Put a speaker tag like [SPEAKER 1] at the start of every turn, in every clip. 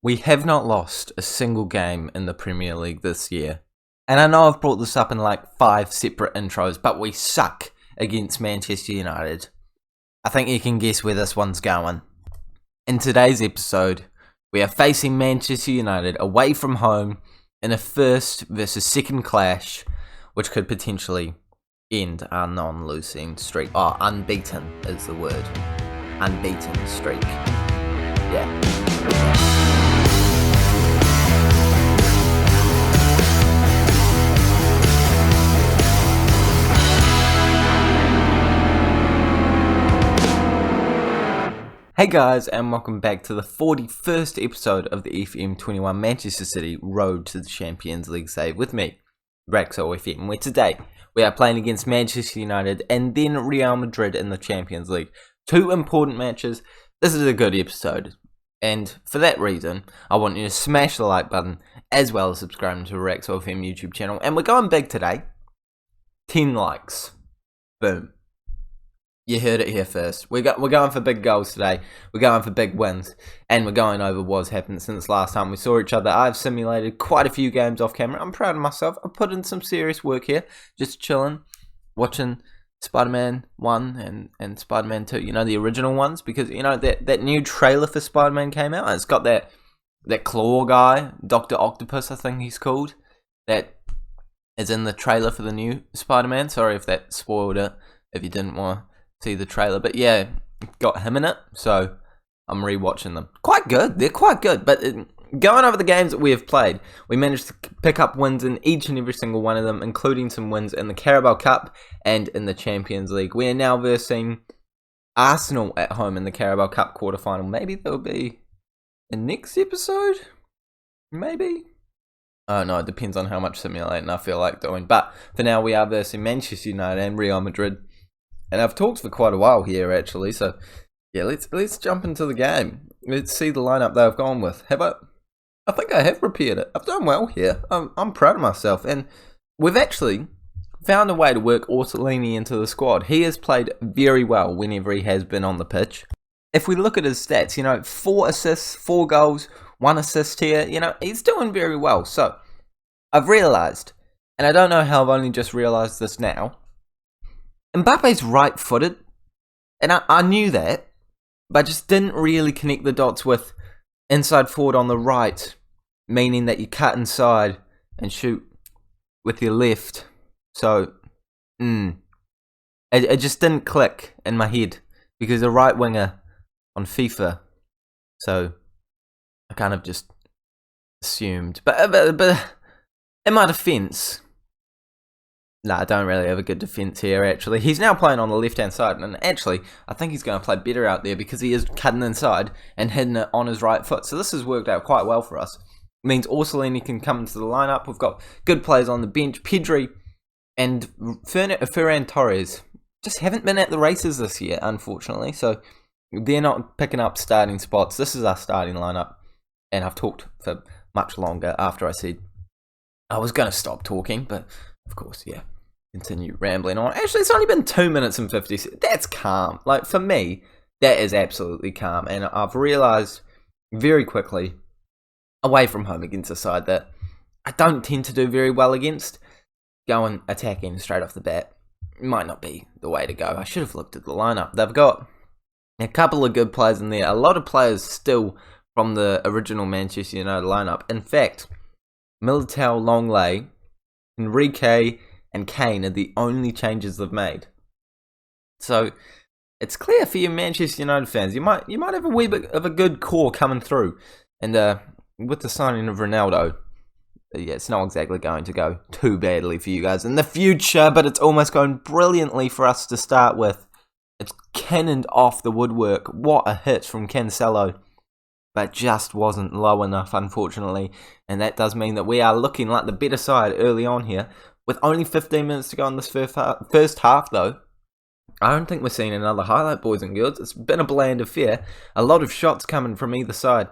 [SPEAKER 1] We have not lost a single game in the Premier League this year. And I know I've brought this up in like 5 separate intros, but we suck against Manchester United. I think you can guess where this one's going. In today's episode, we are facing Manchester United away from home in a first versus second clash, which could potentially end our non-losing streak. Oh, unbeaten is the word. Unbeaten streak. Yeah. Hey guys, and welcome back to the 41st episode of the FM21 Manchester City Road to the Champions League save with me, Raxo FM, where today we are playing against Manchester United and then Real Madrid in the Champions League. 2 important matches. This is a good episode, and for that reason, I want you to smash the like button as well as subscribe to the Raxo FM YouTube channel. And we're going big today. 10 likes. Boom. You heard it here first. We're going for big goals today. We're going for big wins. And we're going over what's happened since last time we saw each other. I've simulated quite a few games off camera. I'm proud of myself. I put in some serious work here. Just chilling. Watching Spider-Man 1 and Spider-Man 2. You know, the original ones. Because, you know, that new trailer for Spider-Man came out. It's got that claw guy. Dr. Octopus, I think he's called. That is in the trailer for the new Spider-Man. Sorry if that spoiled it. If you didn't want to see the trailer, but yeah, got him in it, so I'm rewatching them. Quite good, they're quite good, but going over the games that we have played, we managed to pick up wins in each and every single one of them, including some wins in the Carabao Cup and in the Champions League. We are now versing Arsenal at home in the Carabao Cup quarterfinal. Maybe there'll be a next episode? Maybe? Oh no, it depends on how much simulating I feel like doing, but for now we are versing Manchester United and Real Madrid. And I've talked for quite a while here, actually, so yeah, let's jump into the game. Let's see the lineup that I've gone with. I think I have prepared it. I've done well here. I'm proud of myself, and we've actually found a way to work Orsolini into the squad. He has played very well whenever he has been on the pitch. If we look at his stats, you know, 4 assists, 4 goals, 1 assist here, you know, he's doing very well. So I've realised, and I don't know how I've only just realised this now, Mbappe's right-footed, and I knew that, but I just didn't really connect the dots with inside forward on the right, meaning that you cut inside and shoot with your left. So, it just didn't click in my head, because a right winger on FIFA, so I kind of just assumed. But in my defence, I don't really have a good defence here, actually. He's now playing on the left-hand side, and actually, I think he's going to play better out there because he is cutting inside and hitting it on his right foot. So this has worked out quite well for us. It means Orsolini can come into the lineup. We've got good players on the bench. Pedri and Ferran Torres just haven't been at the races this year, unfortunately. So they're not picking up starting spots. This is our starting lineup, and I've talked for much longer after I said I was going to stop talking, but of course, yeah, continue rambling on. Actually, it's only been 2 minutes and 50 seconds. That's calm. Like, for me, that is absolutely calm. And I've realised very quickly, away from home against a side that I don't tend to do very well against, going attacking straight off the bat might not be the way to go. I should have looked at the lineup. They've got a couple of good players in there. A lot of players still from the original Manchester United lineup. In fact, Militao, Longley, Enrique and Kane are the only changes they've made. So it's clear for you Manchester United fans, you might have a wee bit of a good core coming through. And with the signing of Ronaldo, yeah, it's not exactly going to go too badly for you guys in the future, but it's almost going brilliantly for us to start with. It's cannoned off the woodwork. What a hit from Cancelo. But just wasn't low enough, unfortunately. And that does mean that we are looking like the better side early on here. With only 15 minutes to go in this first half, though, I don't think we're seeing another highlight, boys and girls. It's been a bland affair. A lot of shots coming from either side,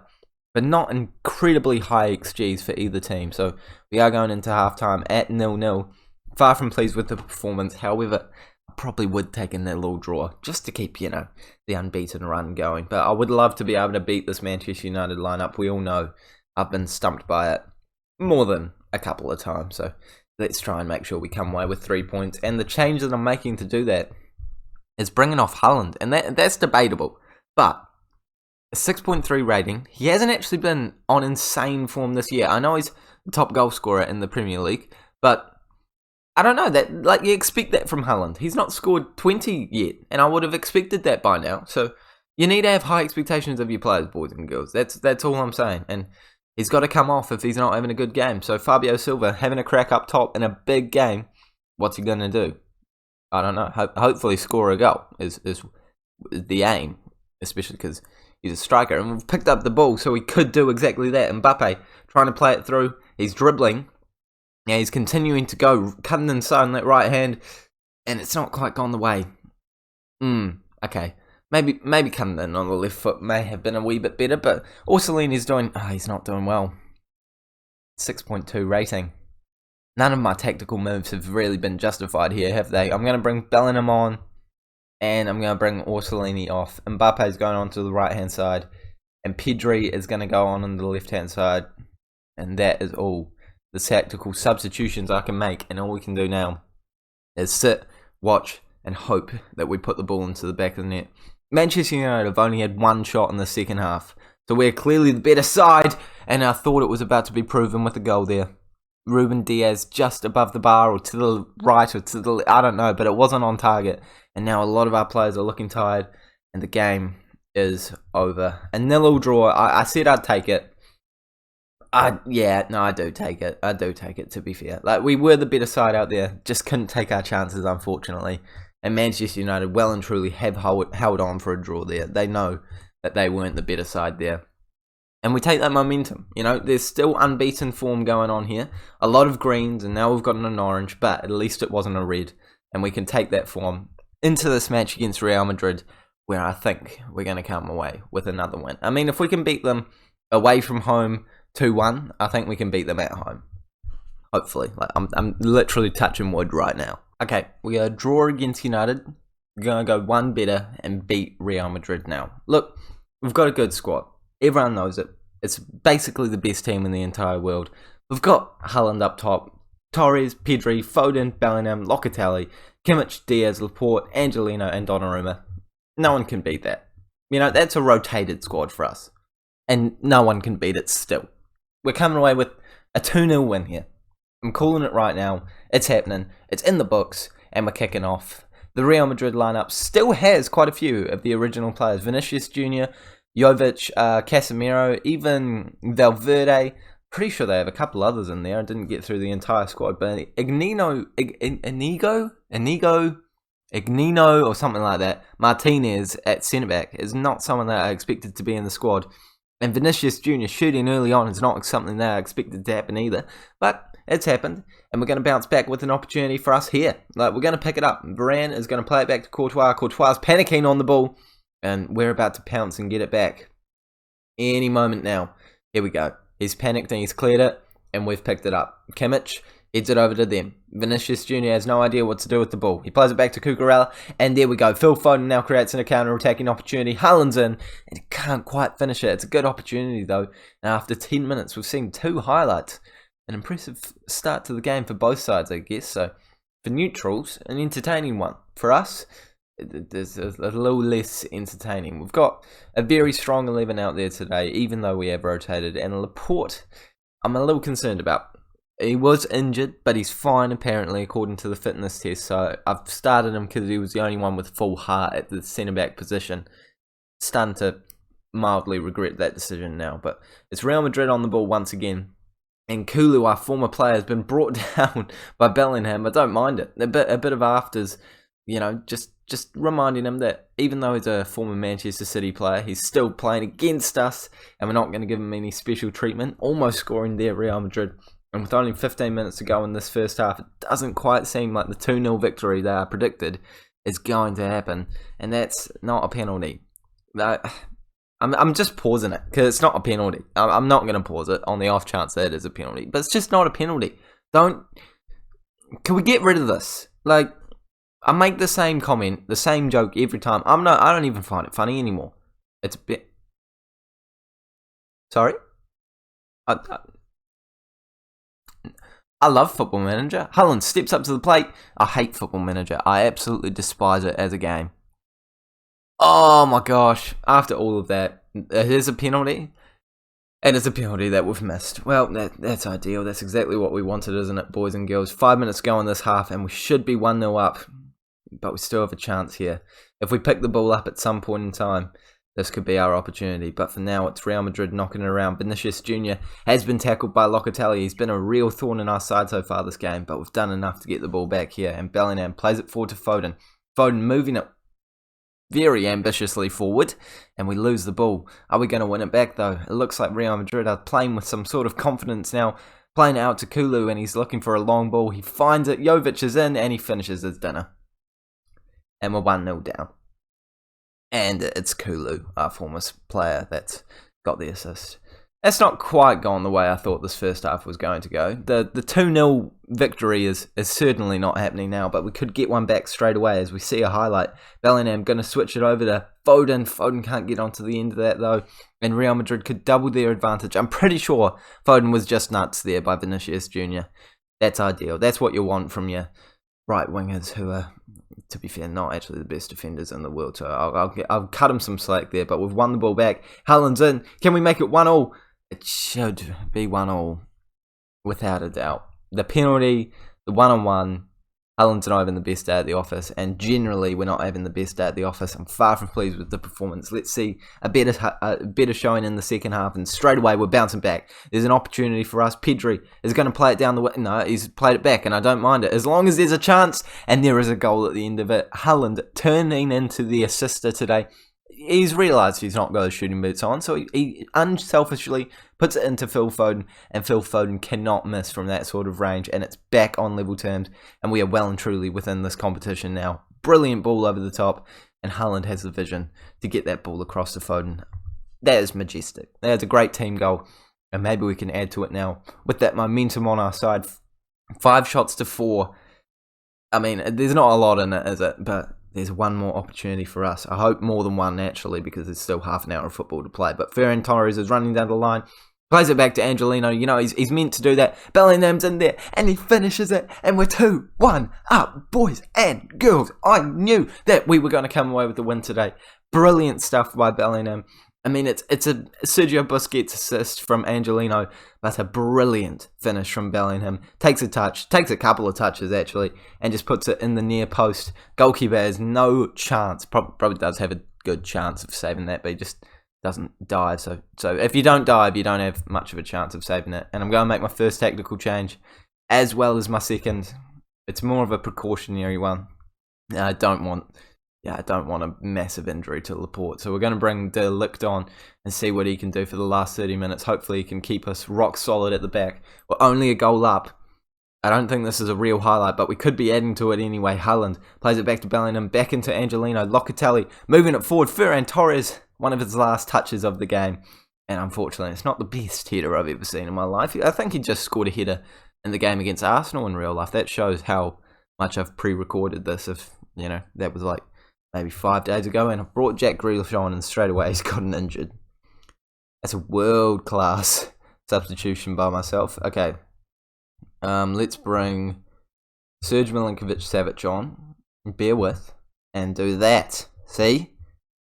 [SPEAKER 1] but not incredibly high XGs for either team. So we are going into halftime at 0-0. Far from pleased with the performance. However, I probably would take a nil-all draw just to keep, the unbeaten run going. But I would love to be able to beat this Manchester United lineup. We all know I've been stumped by it more than a couple of times. So let's try and make sure we come away with 3 points. And the change that I'm making to do that is bringing off Haaland. And that's debatable. But a 6.3 rating. He hasn't actually been on insane form this year. I know he's the top goal scorer in the Premier League, but I don't know, that you expect that from Haaland. He's not scored 20 yet, and I would have expected that by now. So you need to have high expectations of your players, boys and girls. That's all I'm saying. And he's got to come off if he's not having a good game. So Fabio Silva having a crack up top in a big game, what's he going to do? I don't know. Hopefully score a goal is the aim, especially because he's a striker. And we've picked up the ball, so he could do exactly that. Mbappe trying to play it through. He's dribbling. Yeah, he's continuing to go, cutting inside on that right hand, and it's not quite gone the way. Okay. Maybe coming in on the left foot may have been a wee bit better, but Orsolini's he's not doing well. 6.2 rating. None of my tactical moves have really been justified here, have they? I'm going to bring Bellingham on, and I'm going to bring Orsolini off. Mbappe's going on to the right-hand side, and Pedri is going to go on the left-hand side, and that is all the tactical substitutions I can make, and all we can do now is sit, watch, and hope that we put the ball into the back of the net. Manchester United have only had one shot in the second half, so we're clearly the better side, and I thought it was about to be proven with a goal there. Ruben Diaz just above the bar, or to the right, or to the I don't know, but it wasn't on target, and now a lot of our players are looking tired, and the game is over. A nil-all draw, I said I'd take it. I do take it. I do take it, to be fair. We were the better side out there, just couldn't take our chances, unfortunately. And Manchester United well and truly have held on for a draw there. They know that they weren't the better side there. And we take that momentum. There's still unbeaten form going on here. A lot of greens, and now we've got an orange, but at least it wasn't a red. And we can take that form into this match against Real Madrid, where I think we're going to come away with another win. I mean, if we can beat them away from home 2-1, I think we can beat them at home. Hopefully. I'm literally touching wood right now. Okay, we're going to draw against United. We're going to go one better and beat Real Madrid now. Look, we've got a good squad. Everyone knows it. It's basically the best team in the entire world. We've got Haaland up top, Torres, Pedri, Foden, Bellingham, Locatelli, Kimmich, Diaz, Laporte, Angelino, and Donnarumma. No one can beat that. That's a rotated squad for us. And no one can beat it still. We're coming away with a 2-0 win here. I'm calling it right now. It's happening. It's in the books. And we're kicking off. The Real Madrid lineup still has quite a few of the original players. Vinicius Jr., Jovic, Casemiro, even Valverde. Pretty sure they have a couple others in there. I didn't get through the entire squad. But Inigo, or something like that. Martinez at centre-back is not someone that I expected to be in the squad. And Vinicius Jr. shooting early on is not something that I expected to happen either. But it's happened, and we're going to bounce back with an opportunity for us here. We're going to pick it up. Bryune is going to play it back to Courtois. Courtois is panicking on the ball, and we're about to pounce and get it back any moment now. Here we go. He's panicked and he's cleared it, and we've picked it up. Kimmich heads it over to them. Vinicius Jr. has no idea what to do with the ball. He plays it back to Cucurella, and there we go. Phil Foden now creates a counter-attacking opportunity. Haaland's in, and he can't quite finish it. It's a good opportunity, though. And after 10 minutes, we've seen 2 highlights. An impressive start to the game for both sides, I guess. So, for neutrals, an entertaining one. For us, there's a little less entertaining. We've got a very strong 11 out there today, even though we have rotated. And Laporte, I'm a little concerned about. He was injured, but he's fine apparently according to the fitness test. So I've started him because he was the only one with full heart at the centre-back position. Starting to mildly regret that decision now. But it's Real Madrid on the ball once again. And Kulu, our former player, has been brought down by Bellingham. I don't mind it. A bit of afters, just reminding him that even though he's a former Manchester City player, he's still playing against us. And we're not going to give him any special treatment. Almost scoring there, Real Madrid. And with only 15 minutes to go in this first half, it doesn't quite seem like the 2-0 victory that I predicted is going to happen. And that's not a penalty. I'm just pausing it because it's not a penalty. I'm not going to pause it on the off chance that it is a penalty. But it's just not a penalty. Can we get rid of this? I make the same comment, the same joke every time. I don't even find it funny anymore. It's a bit... Sorry? I love Football Manager. Haaland steps up to the plate. I hate Football Manager. I absolutely despise it as a game. Oh my gosh. After all of that, here's a penalty. And it's a penalty that we've missed. Well, that's ideal. That's exactly what we wanted, isn't it, boys and girls? 5 minutes go in this half, and we should be 1-0 up. But we still have a chance here. If we pick the ball up at some point in time, this could be our opportunity. But for now, it's Real Madrid knocking it around. Vinicius Jr. has been tackled by Locatelli. He's been a real thorn in our side so far this game. But we've done enough to get the ball back here. And Bellingham plays it forward to Foden. Foden moving it very ambitiously forward, and we lose the ball. Are we going to win it back though? It looks like Real Madrid are playing with some sort of confidence now, playing it out to Kulu, and he's looking for a long ball. He finds it, Jovic is in, and he finishes his dinner. And we're 1-0 down. And it's Kulu, our former player, that's got the assist. That's not quite gone the way I thought this first half was going to go. The 2-0 victory is certainly not happening now, but we could get one back straight away as we see a highlight. Bellingham going to switch it over to Foden. Foden can't get onto the end of that though, and Real Madrid could double their advantage. I'm pretty sure Foden was just nuts there by Vinicius Jr. That's ideal. That's what you want from your right wingers, who are, to be fair, not actually the best defenders in the world. So I'll cut him some slack there, but we've won the ball back. Haaland's in. Can we make it 1-1? It should be 1-1, without a doubt. The penalty, the 1-on-1, Haaland's not having the best day at the office, and generally we're not having the best day at the office. I'm far from pleased with the performance. Let's see a better showing in the second half, and straight away we're bouncing back. There's an opportunity for us. Pedri is going to play it down the way. No, he's played it back, and I don't mind it. As long as there's a chance, and there is a goal at the end of it. Haaland turning into the assister today. He's realised he's not got his shooting boots on, so he unselfishly puts it into Phil Foden, and Phil Foden cannot miss from that sort of range, and it's back on level terms, and we are well and truly within this competition now. Brilliant ball over the top, and Haaland has the vision to get that ball across to Foden. That is majestic. That's a great team goal, and maybe we can add to it now with that momentum on our side. 5 shots to 4. I mean, there's not a lot in it, is it? But there's one more opportunity for us. I hope more than one, naturally, because there's still half an hour of football to play. But Ferran Torres is running down the line, plays it back to Angelino. You know, he's meant to do that. Bellingham's in there, and he finishes it. And we're 2-1 up, boys and girls. I knew that we were going to come away with the win today. Brilliant stuff by Bellingham. I mean, it's a Sergio Busquets assist from Angelino, but a brilliant finish from Bellingham. Takes a couple of touches actually, and just puts it in the near post. Goalkeeper has no chance. Probably does have a good chance of saving that, but he just doesn't dive. So if you don't dive, you don't have much of a chance of saving it. And I'm going to make my first tactical change, as well as my second. It's more of a precautionary one. I don't want a massive injury to Laporte. So we're going to bring De Ligt on and see what he can do for the last 30 minutes. Hopefully he can keep us rock solid at the back. We're only a goal up. I don't think this is a real highlight, but we could be adding to it anyway. Haaland plays it back to Bellingham, back into Angelino. Locatelli moving it forward. Ferran Torres, one of his last touches of the game. And unfortunately, it's not the best header I've ever seen in my life. I think he just scored a header in the game against Arsenal in real life. That shows how much I've pre-recorded this. If, you know, that was like maybe 5 days ago, and I brought Jack Grealish on, and straight away he's gotten injured. That's a world-class substitution by myself. Okay, let's bring Serge Milinkovic-Savic on. Bear with, and do that. See,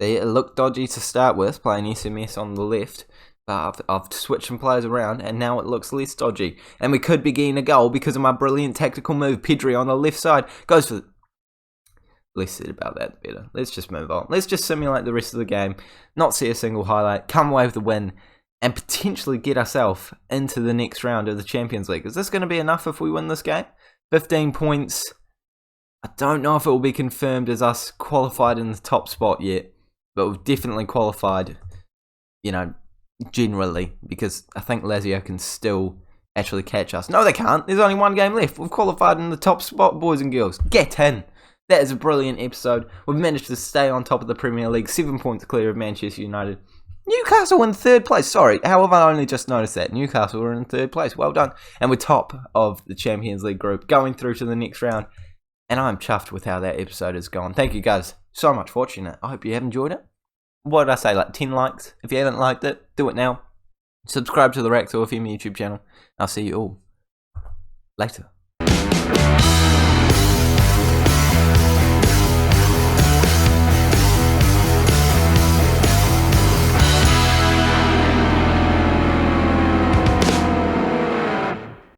[SPEAKER 1] it looked dodgy to start with, playing SMS on the left, but I've switched some players around, and now it looks less dodgy. And we could be getting a goal because of my brilliant tactical move. Pedri on the left side goes for the... Less said about that, the better. Let's just move on. Let's just simulate the rest of the game, not see a single highlight, come away with the win, and potentially get ourselves into the next round of the Champions League. Is this going to be enough if we win this game? 15 points. I don't know if it will be confirmed as us qualified in the top spot yet, but we've definitely qualified, you know, generally, because I think Lazio can still actually catch us. No, they can't. There's only one game left. We've qualified in the top spot, boys and girls. Get in. That is a brilliant episode. We've managed to stay on top of the Premier League, 7 points clear of Manchester United. Newcastle in 3rd place. Sorry, how have I only just noticed that? Newcastle are in 3rd place. Well done. And we're top of the Champions League group, going through to the next round. And I'm chuffed with how that episode has gone. Thank you guys so much for watching it. I hope you have enjoyed it. What did I say, like 10 likes? If you haven't liked it, do it now. Subscribe to the Rax or FM YouTube channel. I'll see you all later.